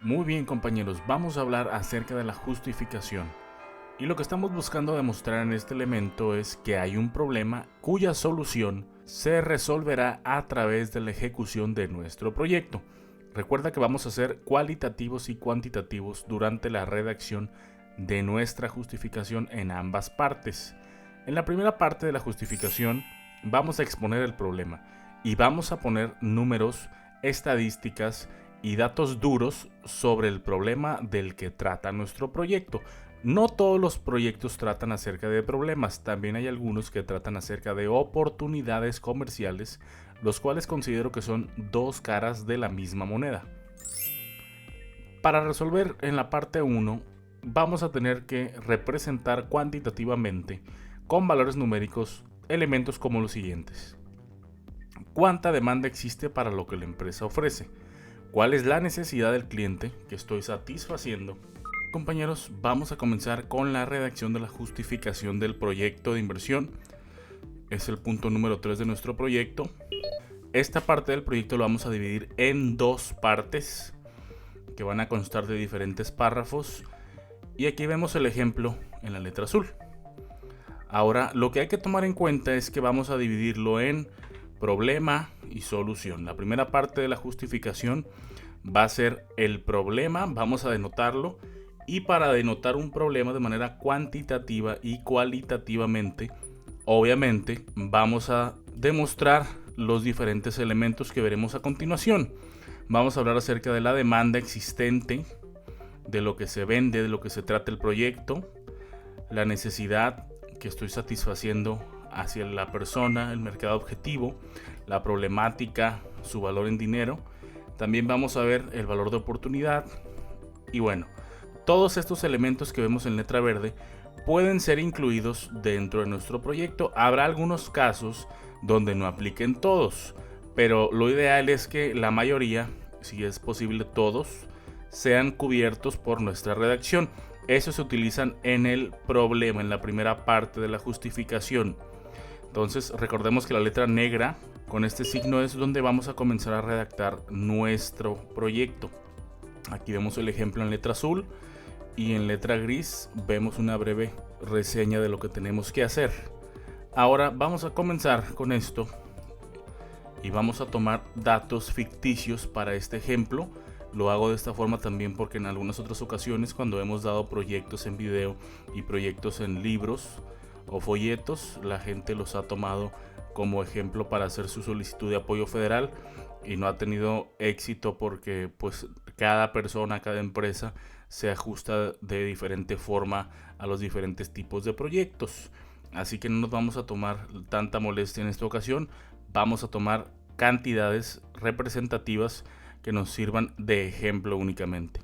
Muy bien, compañeros, vamos a hablar acerca de la justificación. Y lo que estamos buscando demostrar en este elemento es que hay un problema cuya solución se resolverá a través de la ejecución de nuestro proyecto. Recuerda que vamos a ser cualitativos y cuantitativos durante la redacción de nuestra justificación en ambas partes. En la primera parte de la justificación vamos a exponer el problema y vamos a poner números, estadísticas y datos duros sobre el problema del que trata nuestro proyecto. No todos los proyectos tratan acerca de problemas, también hay algunos que tratan acerca de oportunidades comerciales, los cuales considero que son dos caras de la misma moneda. Para resolver en la parte 1, vamos a tener que representar cuantitativamente, con valores numéricos, elementos como los siguientes. ¿Cuánta demanda existe para lo que la empresa ofrece? ¿Cuál es la necesidad del cliente que estoy satisfaciendo? Compañeros, vamos a comenzar con la redacción de la justificación del proyecto de inversión. Es el punto número 3 de nuestro proyecto. Esta parte del proyecto lo vamos a dividir en dos partes que van a constar de diferentes párrafos. Y aquí vemos el ejemplo en la letra azul. Ahora, lo que hay que tomar en cuenta es que vamos a dividirlo en problema y solución. La primera parte de la justificación va a ser el problema, vamos a denotarlo, y para denotar un problema de manera cuantitativa y cualitativamente, obviamente vamos a demostrar los diferentes elementos que veremos a continuación. Vamos a hablar acerca de la demanda existente, de lo que se vende, de lo que se trata el proyecto, la necesidad que estoy satisfaciendo hacia la persona, el mercado objetivo, la problemática, su valor en dinero. También vamos a ver el valor de oportunidad. Y bueno, todos estos elementos que vemos en letra verde pueden ser incluidos dentro de nuestro proyecto. Habrá algunos casos donde no apliquen todos, pero lo ideal es que la mayoría, si es posible todos, sean cubiertos por nuestra redacción. Esos se utilizan en el problema, en la primera parte de la justificación. Entonces recordemos que la letra negra con este signo es donde vamos a comenzar a redactar nuestro proyecto. Aquí vemos el ejemplo en letra azul y en letra gris vemos una breve reseña de lo que tenemos que hacer. Ahora vamos a comenzar con esto y vamos a tomar datos ficticios para este ejemplo. Lo hago de esta forma también porque en algunas otras ocasiones, cuando hemos dado proyectos en video y proyectos en libros o folletos, la gente los ha tomado como ejemplo para hacer su solicitud de apoyo federal y no ha tenido éxito porque pues cada persona, cada empresa se ajusta de diferente forma a los diferentes tipos de proyectos. Así que no nos vamos a tomar tanta molestia en esta ocasión, vamos a tomar cantidades representativas que nos sirvan de ejemplo únicamente.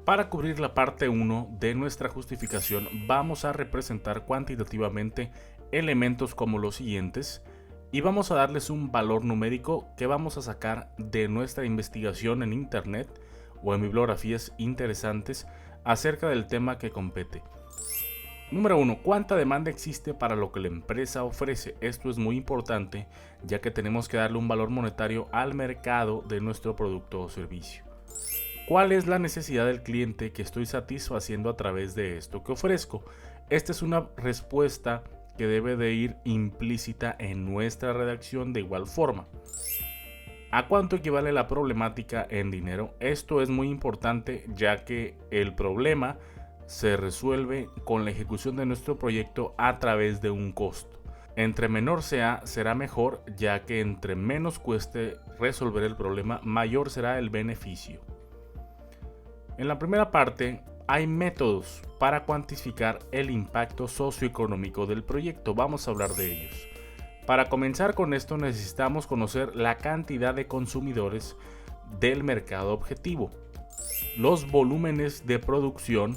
Para cubrir la parte 1 de nuestra justificación vamos a representar cuantitativamente elementos como los siguientes y vamos a darles un valor numérico que vamos a sacar de nuestra investigación en internet o en bibliografías interesantes acerca del tema que compete. Número 1. ¿Cuánta demanda existe para lo que la empresa ofrece? Esto es muy importante ya que tenemos que darle un valor monetario al mercado de nuestro producto o servicio. ¿Cuál es la necesidad del cliente que estoy satisfaciendo a través de esto que ofrezco? Esta es una respuesta que debe de ir implícita en nuestra redacción de igual forma. ¿A cuánto equivale la problemática en dinero? Esto es muy importante ya que el problema se resuelve con la ejecución de nuestro proyecto a través de un costo. Entre menor sea, será mejor, ya que entre menos cueste resolver el problema, mayor será el beneficio. En la primera parte hay métodos para cuantificar el impacto socioeconómico del proyecto. Vamos a hablar de ellos. Para comenzar con esto necesitamos conocer la cantidad de consumidores del mercado objetivo, los volúmenes de producción,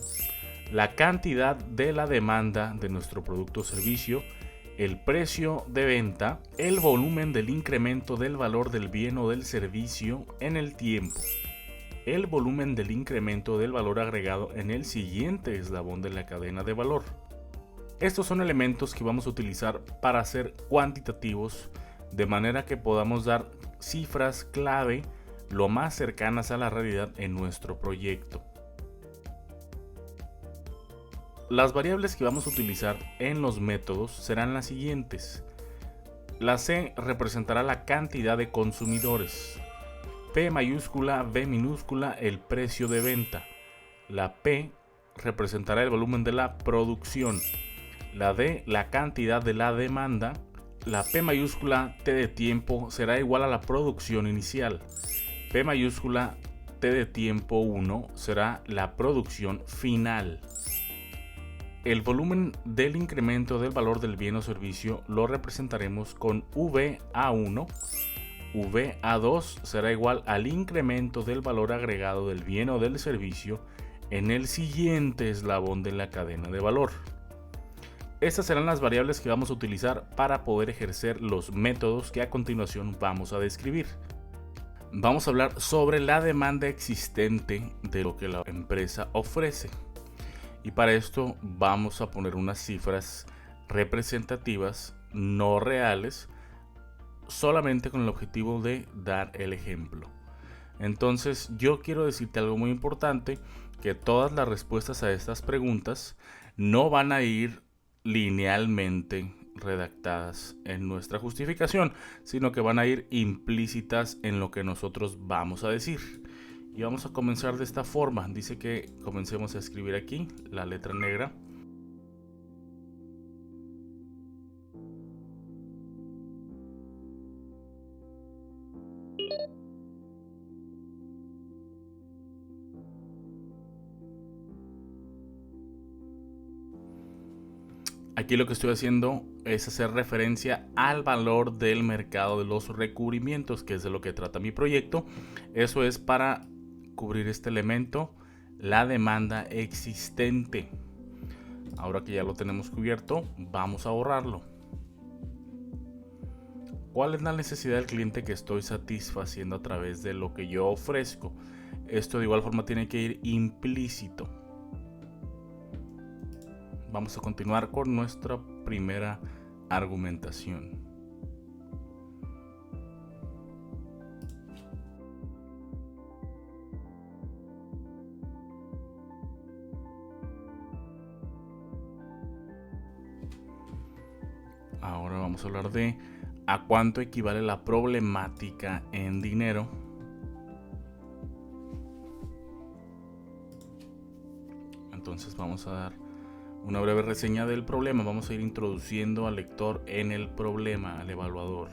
la cantidad de la demanda de nuestro producto o servicio, el precio de venta, el volumen del incremento del valor del bien o del servicio en el tiempo, el volumen del incremento del valor agregado en el siguiente eslabón de la cadena de valor. Estos son elementos que vamos a utilizar para ser cuantitativos, de manera que podamos dar cifras clave lo más cercanas a la realidad en nuestro proyecto. Las variables que vamos a utilizar en los métodos serán las siguientes. La C representará la cantidad de consumidores. P mayúscula, B minúscula, el precio de venta. La P representará el volumen de la producción. La D, la cantidad de la demanda. La P mayúscula, T de tiempo, será igual a la producción inicial. P mayúscula, T de tiempo 1 será la producción final. El volumen del incremento del valor del bien o servicio lo representaremos con VA1. VA2 será igual al incremento del valor agregado del bien o del servicio en el siguiente eslabón de la cadena de valor. Estas serán las variables que vamos a utilizar para poder ejercer los métodos que a continuación vamos a describir. Vamos a hablar sobre la demanda existente de lo que la empresa ofrece. Y para esto vamos a poner unas cifras representativas, no reales, solamente con el objetivo de dar el ejemplo. Entonces yo quiero decirte algo muy importante, que todas las respuestas a estas preguntas no van a ir linealmente redactadas en nuestra justificación, sino que van a ir implícitas en lo que nosotros vamos a decir. Y vamos a comenzar de esta forma. Dice que comencemos a escribir aquí la letra negra. Aquí lo que estoy haciendo es hacer referencia al valor del mercado de los recubrimientos, que es de lo que trata mi proyecto. Eso es para cubrir este elemento, la demanda existente. Ahora que ya lo tenemos cubierto, vamos a borrarlo. ¿Cuál es la necesidad del cliente que estoy satisfaciendo a través de lo que yo ofrezco? Esto de igual forma tiene que ir implícito. Vamos a continuar con nuestra primera argumentación. Ahora vamos a hablar de a cuánto equivale la problemática en dinero. Entonces vamos a dar una breve reseña del problema. Vamos a ir introduciendo al lector en el problema, al evaluador.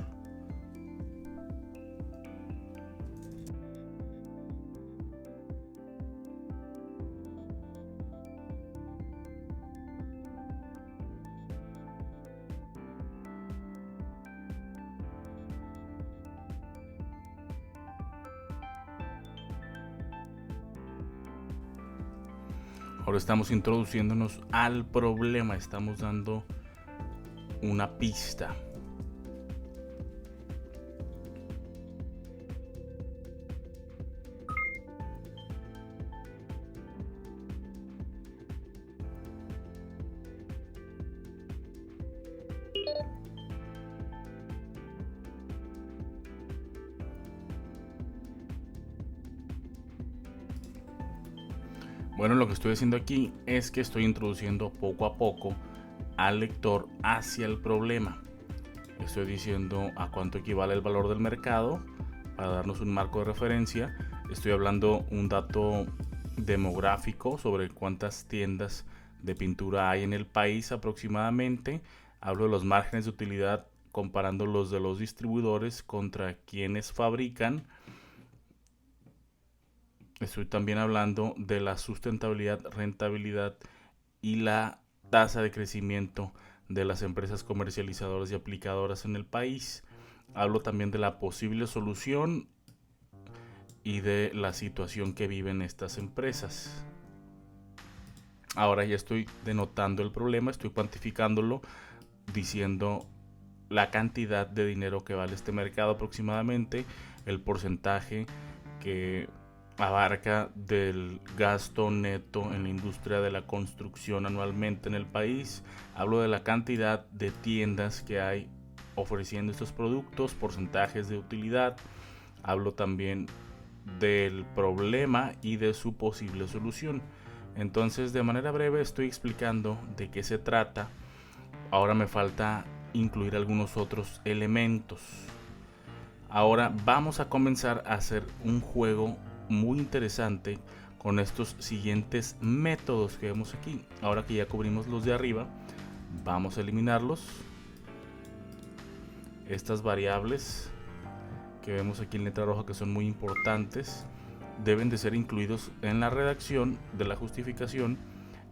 Ahora estamos introduciéndonos al problema, estamos dando una pista. Bueno, lo que estoy haciendo aquí es que estoy introduciendo poco a poco al lector hacia el problema. Estoy diciendo a cuánto equivale el valor del mercado para darnos un marco de referencia. Estoy hablando un dato demográfico sobre cuántas tiendas de pintura hay en el país aproximadamente. Hablo de los márgenes de utilidad comparando los de los distribuidores contra quienes fabrican. Estoy también hablando de la sustentabilidad, rentabilidad y la tasa de crecimiento de las empresas comercializadoras y aplicadoras en el país. Hablo también de la posible solución y de la situación que viven estas empresas. Ahora ya estoy denotando el problema, estoy cuantificándolo, diciendo la cantidad de dinero que vale este mercado aproximadamente, el porcentaje que abarca del gasto neto en la industria de la construcción anualmente en el país. Hablo de la cantidad de tiendas que hay ofreciendo estos productos, porcentajes de utilidad. Hablo también del problema y de su posible solución. Entonces, de manera breve estoy explicando de qué se trata. Ahora me falta incluir algunos otros elementos. Ahora vamos a comenzar a hacer un juego muy interesante con estos siguientes métodos que vemos aquí. Ahora que ya cubrimos los de arriba, vamos a eliminarlos. Estas variables que vemos aquí en letra roja, que son muy importantes, deben de ser incluidos en la redacción de la justificación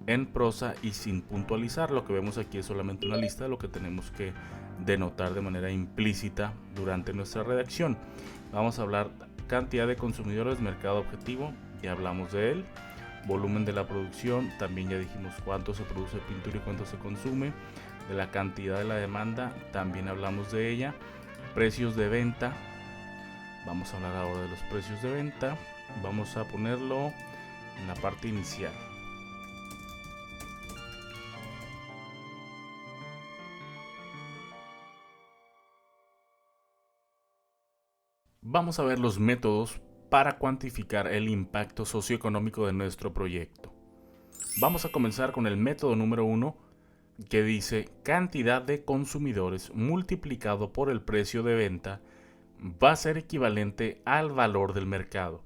en prosa y sin puntualizar. Lo que vemos aquí es solamente una lista de lo que tenemos que denotar de manera implícita durante nuestra redacción. Vamos a hablar cantidad de consumidores, mercado objetivo, ya hablamos de él. Volumen de la producción, también ya dijimos cuánto se produce pintura y cuánto se consume. De la cantidad de la demanda, también hablamos de ella. Precios de venta, vamos a hablar ahora de los precios de venta. Vamos a ponerlo en la parte inicial. Vamos a ver los métodos para cuantificar el impacto socioeconómico de nuestro proyecto. Vamos a comenzar con el método número 1, que dice cantidad de consumidores multiplicado por el precio de venta va a ser equivalente al valor del mercado.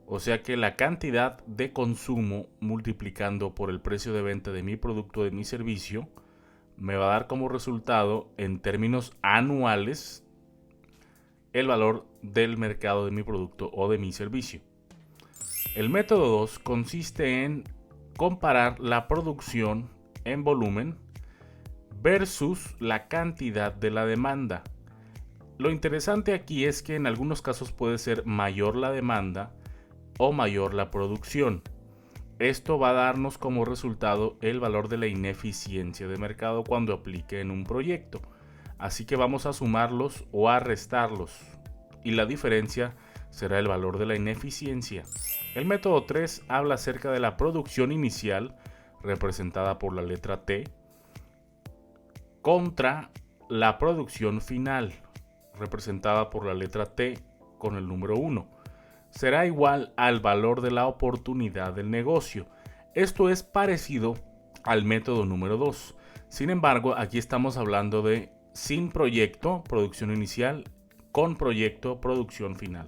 O sea que la cantidad de consumo multiplicando por el precio de venta de mi producto o de mi servicio me va a dar como resultado, en términos anuales, el valor del mercado de mi producto o de mi servicio. El método 2 consiste en comparar la producción en volumen versus la cantidad de la demanda. Lo interesante aquí es que en algunos casos puede ser mayor la demanda o mayor la producción. Esto va a darnos como resultado el valor de la ineficiencia de mercado cuando aplique en un proyecto. Así que vamos a sumarlos o a restarlos, y la diferencia será el valor de la ineficiencia. El método 3 habla acerca de la producción inicial, representada por la letra T, contra la producción final, representada por la letra T con el número 1. Será igual al valor de la oportunidad del negocio. Esto es parecido al método número 2. Sin embargo, aquí estamos hablando de sin proyecto, producción inicial, con proyecto, producción final.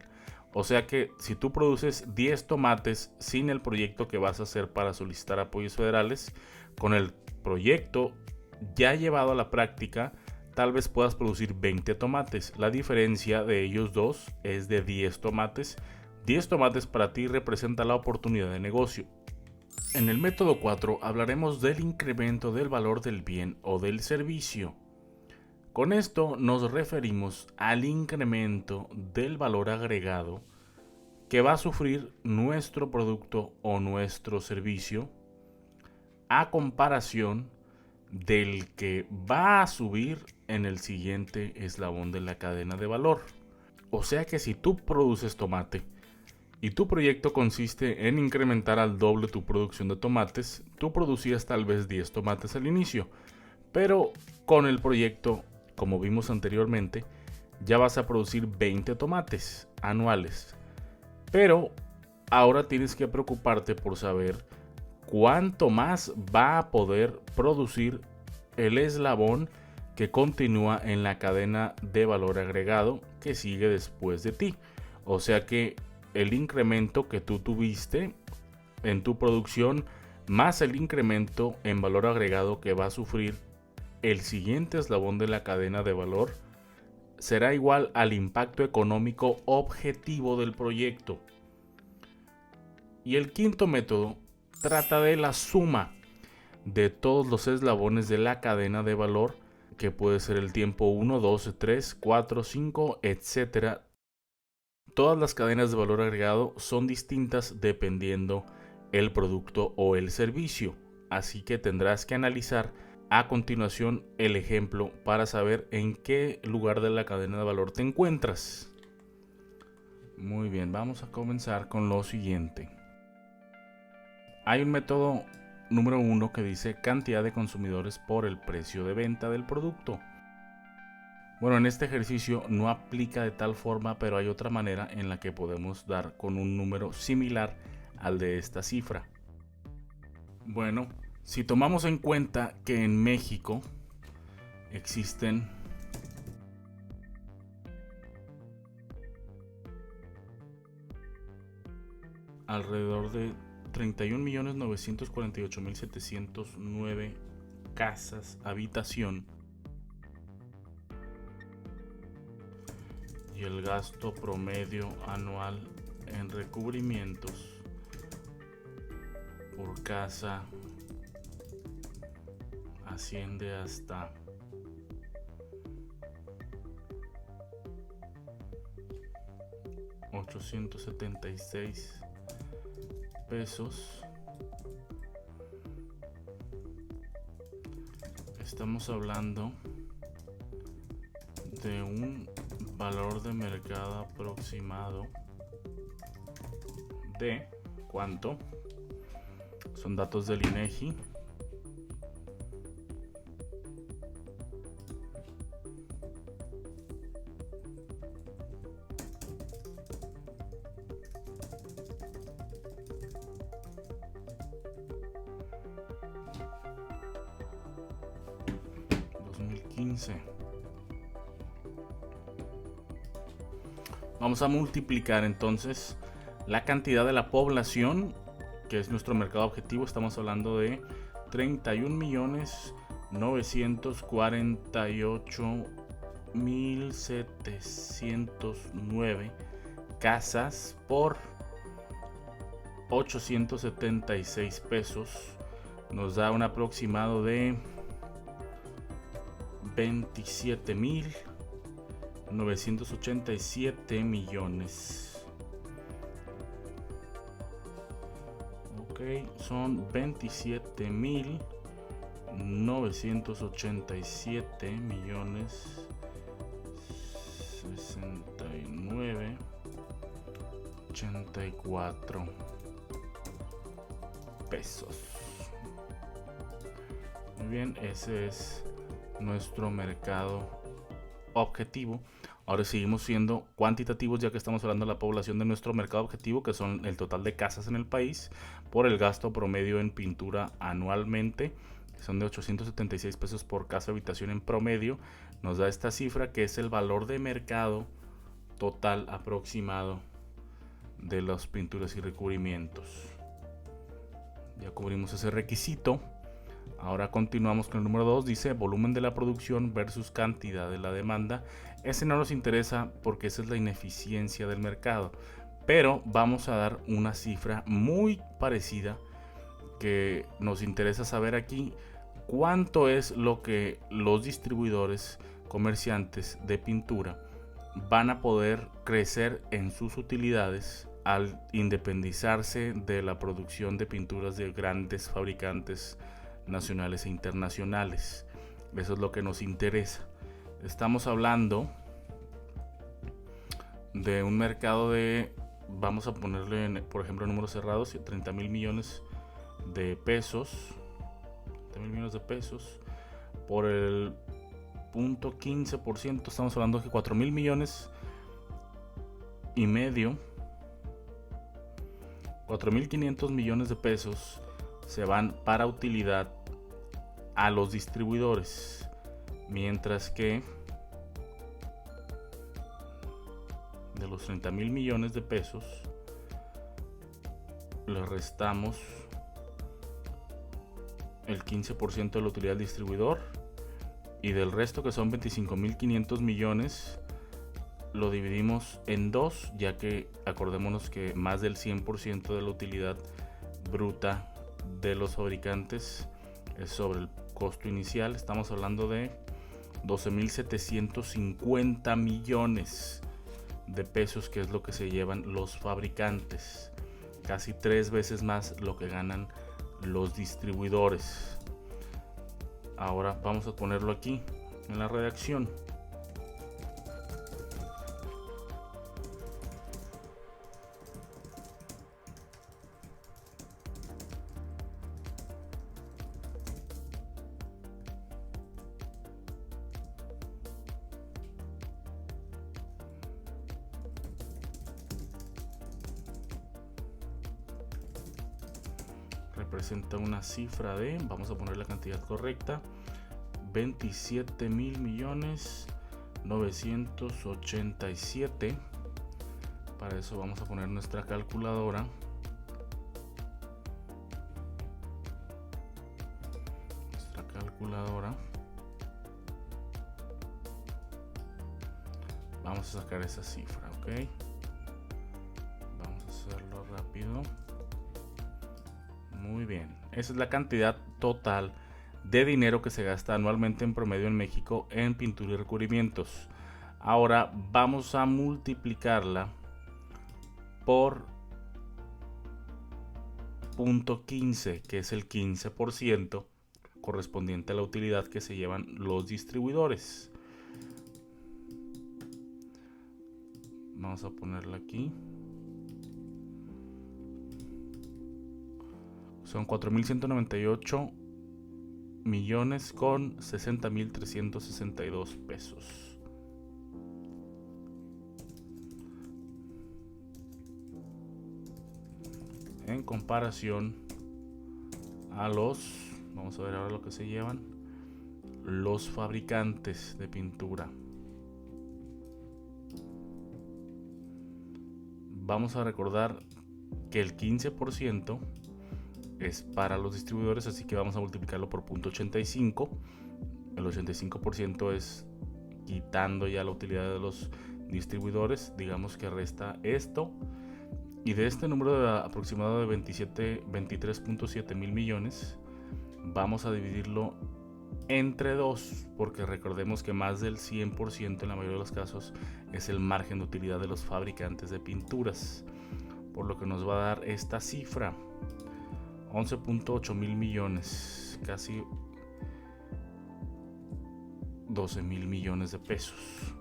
O sea que si tú produces 10 tomates sin el proyecto que vas a hacer para solicitar apoyos federales, con el proyecto ya llevado a la práctica, tal vez puedas producir 20 tomates. La diferencia de ellos dos es de 10 tomates. 10 tomates para ti representa la oportunidad de negocio. En el método 4 hablaremos del incremento del valor del bien o del servicio. Con esto nos referimos al incremento del valor agregado que va a sufrir nuestro producto o nuestro servicio a comparación del que va a subir en el siguiente eslabón de la cadena de valor. O sea que si tú produces tomate y tu proyecto consiste en incrementar al doble tu producción de tomates, tú producías tal vez 10 tomates al inicio, pero con el proyecto, como vimos anteriormente, ya vas a producir 20 tomates anuales. Pero ahora tienes que preocuparte por saber cuánto más va a poder producir el eslabón que continúa en la cadena de valor agregado que sigue después de ti. O sea que el incremento que tú tuviste en tu producción más el incremento en valor agregado que va a sufrir el siguiente eslabón de la cadena de valor será igual al impacto económico objetivo del proyecto. Y el quinto método trata de la suma de todos los eslabones de la cadena de valor, que puede ser el tiempo 1, 2, 3, 4, 5, etc. Todas las cadenas de valor agregado son distintas dependiendo el producto o el servicio, así que tendrás que analizar a continuación el ejemplo para saber en qué lugar de la cadena de valor te encuentras. Muy bien, vamos a comenzar con lo siguiente. Hay un método número 1 que dice cantidad de consumidores por el precio de venta del producto. Bueno, en este ejercicio no aplica de tal forma, pero hay otra manera en la que podemos dar con un número similar al de esta cifra. Bueno, si tomamos en cuenta que en México existen alrededor de 31.948.709 casas, habitación, y el gasto promedio anual en recubrimientos por casa asciende hasta $876. Estamos hablando de un valor de mercado aproximado de ¿cuánto? Son datos del INEGI. Vamos a multiplicar entonces la cantidad de la población, que es nuestro mercado objetivo. Estamos hablando de 31.948.709 casas por $876. Nos da un aproximado de 27.987 millones. Ok, son 27.987 millones 69.84 pesos. Muy bien, ese es nuestro mercado objetivo. Ahora seguimos siendo cuantitativos, ya que estamos hablando de la población de nuestro mercado objetivo, que son el total de casas en el país, por el gasto promedio en pintura anualmente, que son de $876 por casa habitación en promedio. Nos da esta cifra, que es el valor de mercado total aproximado de las pinturas y recubrimientos. Ya cubrimos ese requisito. Ahora continuamos con el número 2, dice volumen de la producción versus cantidad de la demanda. Ese no nos interesa porque esa es la ineficiencia del mercado, pero vamos a dar una cifra muy parecida que nos interesa saber aquí: cuánto es lo que los distribuidores, comerciantes de pintura van a poder crecer en sus utilidades al independizarse de la producción de pinturas de grandes fabricantes nacionales e internacionales. Eso es lo que nos interesa. Estamos hablando de un mercado de, vamos a ponerle por ejemplo números cerrados, 30,000 millones de pesos, 30,000 millones de pesos por el 0.15%, estamos hablando de 4,000 millones y medio, 4,500 millones de pesos se van para utilidad a los distribuidores, mientras que de los 30,000 millones de pesos le restamos el 15% de la utilidad del distribuidor, y del resto, que son 25,500 millones, lo dividimos en dos, ya que acordémonos que más del 100% de la utilidad bruta de los fabricantes es sobre el costo inicial. Estamos hablando de 12,750 millones de pesos, que es lo que se llevan los fabricantes, casi 3 veces más lo que ganan los distribuidores. Ahora vamos a ponerlo aquí en la redacción. representa una cifra de, vamos a poner la cantidad correcta, 27.987. Para eso vamos a poner nuestra calculadora. Vamos a sacar esa cifra, ok. Vamos a hacerlo rápido. Muy bien. Esa es la cantidad total de dinero que se gasta anualmente en promedio en México en pintura y recubrimientos. Ahora vamos a multiplicarla por 0.15, que es el 15% correspondiente a la utilidad que se llevan los distribuidores. Vamos a ponerla aquí. Son 4.198 millones con 60.362 pesos. En comparación a los, vamos a ver ahora lo que se llevan los fabricantes de pintura. Vamos a recordar que el 15% es para los distribuidores, así que vamos a multiplicarlo por 0.85. El 85% es quitando ya la utilidad de los distribuidores, digamos que resta esto. Y de este número aproximado de 23.7 mil millones, vamos a dividirlo entre 2, porque recordemos que más del 100% en la mayoría de los casos es el margen de utilidad de los fabricantes de pinturas, por lo que nos va a dar esta cifra: 11.8 mil millones, casi 12 mil millones de pesos.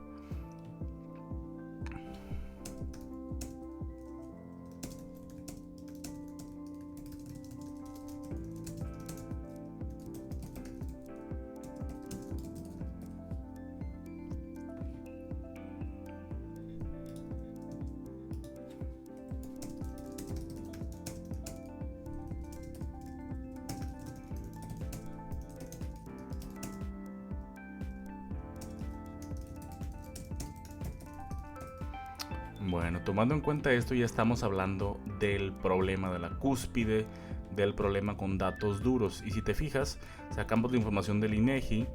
Bueno, tomando en cuenta esto, ya estamos hablando del problema de la cúspide, del problema con datos duros. Y si te fijas, sacamos la información del INEGI,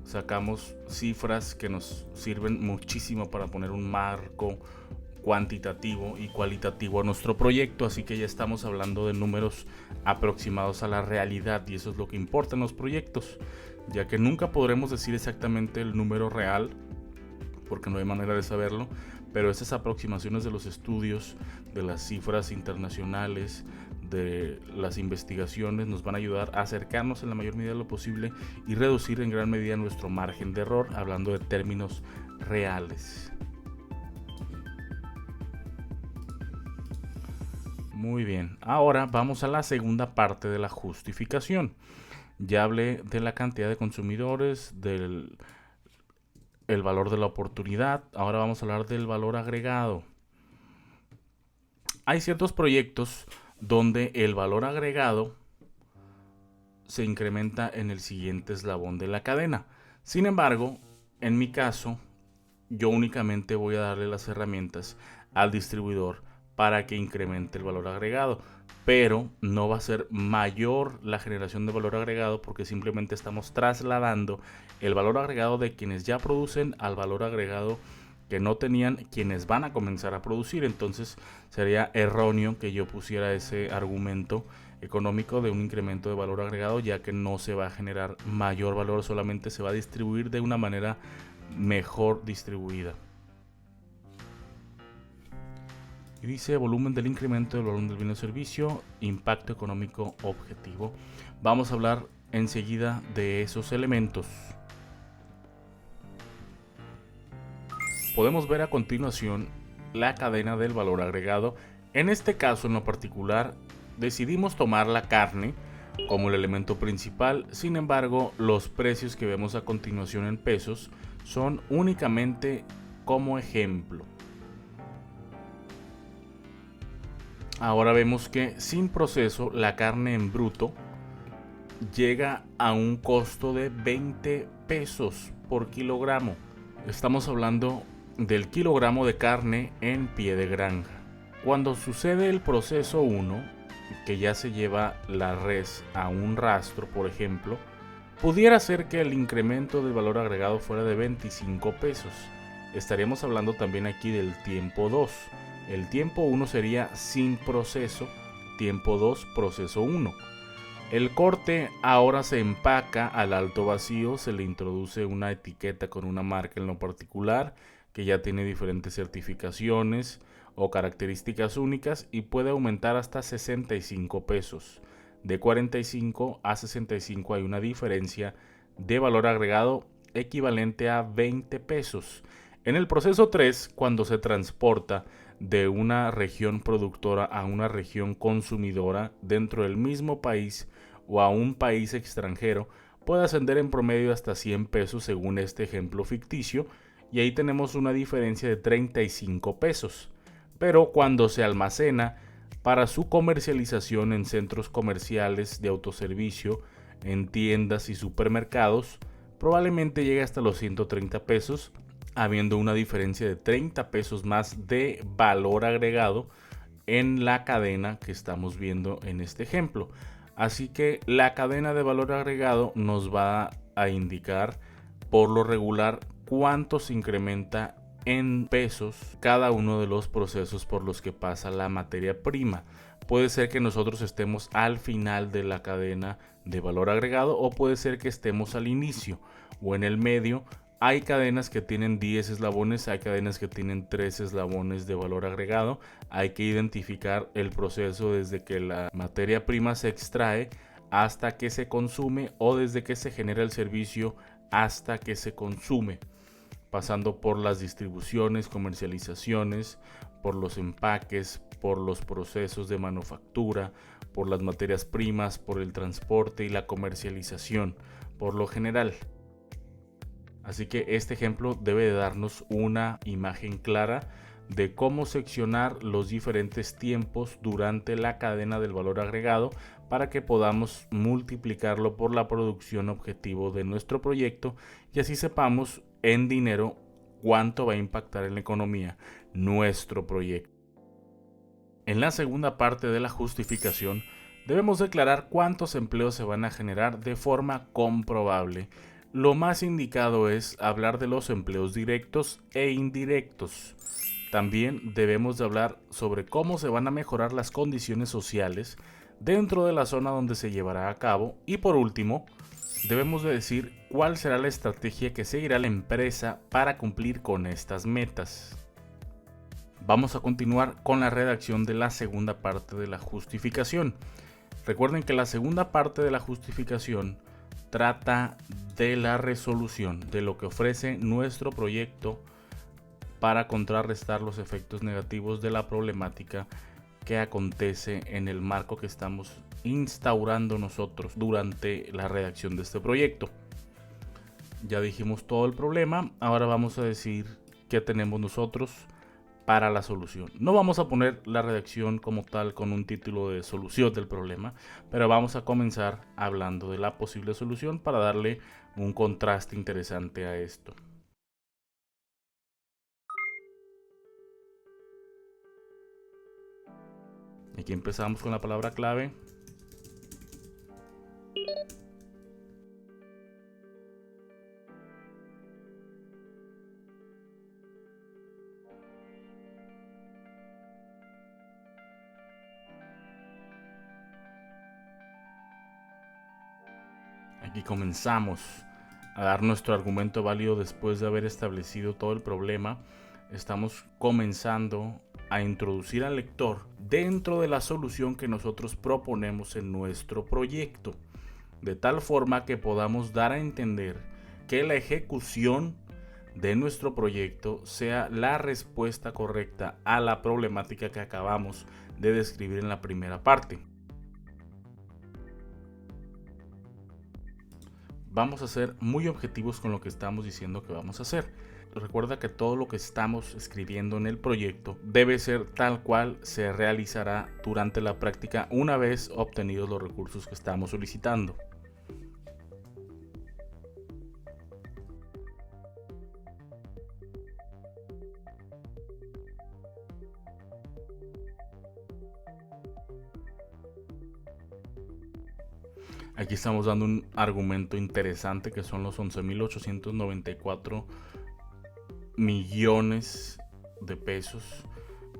sacamos cifras que nos sirven muchísimo para poner un marco cuantitativo y cualitativo a nuestro proyecto, así que ya estamos hablando de números aproximados a la realidad, y eso es lo que importa en los proyectos, ya que nunca podremos decir exactamente el número real porque no hay manera de saberlo, pero esas aproximaciones de los estudios, de las cifras internacionales, de las investigaciones, nos van a ayudar a acercarnos en la mayor medida de lo posible y reducir en gran medida nuestro margen de error, hablando de términos reales. Muy bien, ahora vamos a la segunda parte de la justificación. Ya hablé de la cantidad de consumidores, del el valor de la oportunidad. Ahora vamos a hablar del valor agregado. Hay ciertos proyectos donde el valor agregado se incrementa en el siguiente eslabón de la cadena. Sin embargo, en mi caso, yo únicamente voy a darle las herramientas al distribuidor para que incremente el valor agregado, pero no va a ser mayor la generación de valor agregado porque simplemente estamos trasladando el valor agregado de quienes ya producen al valor agregado que no tenían quienes van a comenzar a producir. Entonces sería erróneo que yo pusiera ese argumento económico de un incremento de valor agregado, ya que no se va a generar mayor valor, solamente se va a distribuir de una manera mejor distribuida. Y dice volumen del incremento del volumen del bien o servicio, impacto económico objetivo. Vamos a hablar enseguida de esos elementos. Podemos ver a continuación la cadena del valor agregado. En este caso en lo particular decidimos tomar la carne como el elemento principal. Sin embargo, los precios que vemos a continuación en pesos son únicamente como ejemplo. ahora vemos que sin proceso la carne en bruto llega a un costo de 20 pesos por kilogramo. Estamos hablando del kilogramo de carne en pie de granja. Cuando sucede el proceso 1, que ya se lleva la res a un rastro, por ejemplo, pudiera ser que el incremento del valor agregado fuera de 25 pesos. Estaríamos hablando también aquí del tiempo 2. El tiempo 1 sería sin proceso, tiempo 2 proceso 1. El corte ahora se empaca al alto vacío, se le introduce una etiqueta con una marca en lo particular que ya tiene diferentes certificaciones o características únicas y puede aumentar hasta 65 pesos. De 45 a 65 hay una diferencia de valor agregado equivalente a 20 pesos. En el proceso 3, cuando se transporta de una región productora a una región consumidora dentro del mismo país o a un país extranjero, puede ascender en promedio hasta 100 pesos según este ejemplo ficticio, y ahí tenemos una diferencia de 35 pesos. Pero cuando se almacena para su comercialización en centros comerciales de autoservicio, en tiendas y supermercados, probablemente llegue hasta los 130 pesos, habiendo una diferencia de 30 pesos más de valor agregado en la cadena que estamos viendo en este ejemplo. Así que la cadena de valor agregado nos va a indicar por lo regular cuánto se incrementa en pesos cada uno de los procesos por los que pasa la materia prima. Puede ser que nosotros estemos al final de la cadena de valor agregado o puede ser que estemos al inicio o en el medio. Hay cadenas que tienen 10 eslabones, hay cadenas que tienen 3 eslabones de valor agregado. Hay que identificar el proceso desde que la materia prima se extrae hasta que se consume o desde que se genera el servicio hasta que se consume, pasando por las distribuciones, comercializaciones, por los empaques, por los procesos de manufactura, por las materias primas, por el transporte y la comercialización, por lo general. Así que este ejemplo debe de darnos una imagen clara de cómo seccionar los diferentes tiempos durante la cadena del valor agregado para que podamos multiplicarlo por la producción objetivo de nuestro proyecto y así sepamos en dinero cuánto va a impactar en la economía nuestro proyecto. En la segunda parte de la justificación debemos declarar cuántos empleos se van a generar de forma comprobable. Lo más indicado es hablar de los empleos directos e indirectos. También debemos de hablar sobre cómo se van a mejorar las condiciones sociales dentro de la zona donde se llevará a cabo. Y por último, debemos de decir cuál será la estrategia que seguirá la empresa para cumplir con estas metas. Vamos a continuar con la redacción de la segunda parte de la justificación. Recuerden que la segunda parte de la justificación trata de la resolución de lo que ofrece nuestro proyecto para contrarrestar los efectos negativos de la problemática que acontece en el marco que estamos instaurando nosotros durante la redacción de este proyecto. Ya dijimos todo el problema, ahora vamos a decir qué tenemos nosotros para la solución. No vamos a poner la redacción como tal con un título de solución del problema, pero vamos a comenzar hablando de la posible solución para darle un contraste interesante a esto. Aquí empezamos con la palabra clave. Aquí comenzamos a dar nuestro argumento válido después de haber establecido todo el problema. Estamos comenzando a introducir al lector dentro de la solución que nosotros proponemos en nuestro proyecto, de tal forma que podamos dar a entender que la ejecución de nuestro proyecto sea la respuesta correcta a la problemática que acabamos de describir en la primera parte. Vamos a ser muy objetivos con lo que estamos diciendo que vamos a hacer. recuerda que todo lo que estamos escribiendo en el proyecto debe ser tal cual se realizará durante la práctica una vez obtenidos los recursos que estamos solicitando. Aquí estamos dando un argumento interesante que son los 11.894 millones de pesos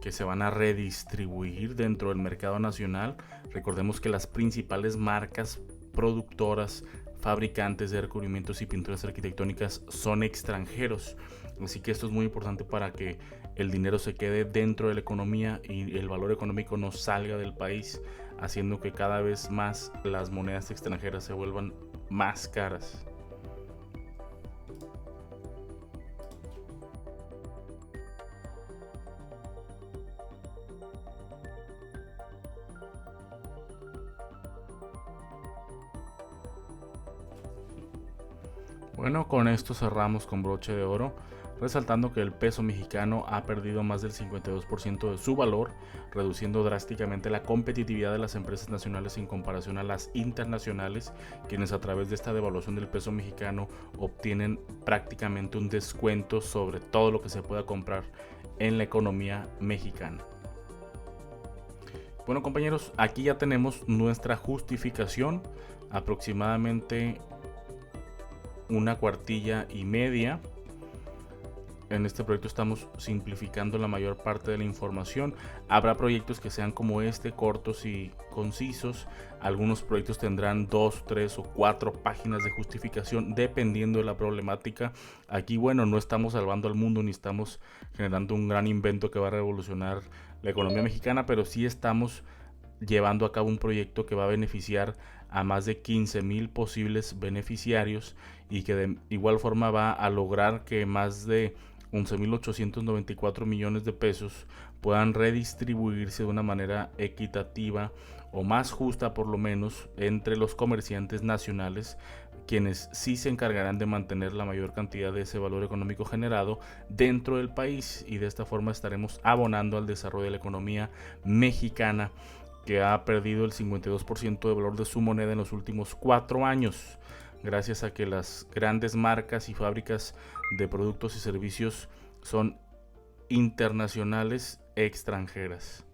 que se van a redistribuir dentro del mercado nacional. Recordemos que las principales marcas productoras, fabricantes de recubrimientos y pinturas arquitectónicas son extranjeros, así que esto es muy importante para que el dinero se quede dentro de la economía y el valor económico no salga del país, haciendo que cada vez más las monedas extranjeras se vuelvan más caras. Bueno, con esto cerramos con broche de oro, resaltando que el peso mexicano ha perdido más del 52% de su valor, reduciendo drásticamente la competitividad de las empresas nacionales en comparación a las internacionales, quienes a través de esta devaluación del peso mexicano obtienen prácticamente un descuento sobre todo lo que se pueda comprar en la economía mexicana. Bueno, compañeros, aquí ya tenemos nuestra justificación, aproximadamente una cuartilla y media. En este proyecto estamos simplificando la mayor parte de la información. Habrá proyectos que sean como este, cortos y concisos. Algunos proyectos tendrán 2, 3 o 4 páginas de justificación dependiendo de la problemática. Aquí, bueno, no estamos salvando al mundo ni estamos generando un gran invento que va a revolucionar la economía mexicana, pero sí estamos llevando a cabo un proyecto que va a beneficiar a más de 15,000 posibles beneficiarios y que de igual forma va a lograr que más de 11.894 millones de pesos puedan redistribuirse de una manera equitativa o más justa por lo menos entre los comerciantes nacionales, quienes sí se encargarán de mantener la mayor cantidad de ese valor económico generado dentro del país, y de esta forma estaremos abonando al desarrollo de la economía mexicana, que ha perdido el 52% de valor de su moneda en los últimos 4 años, gracias a que las grandes marcas y fábricas de productos y servicios son internacionales extranjeras.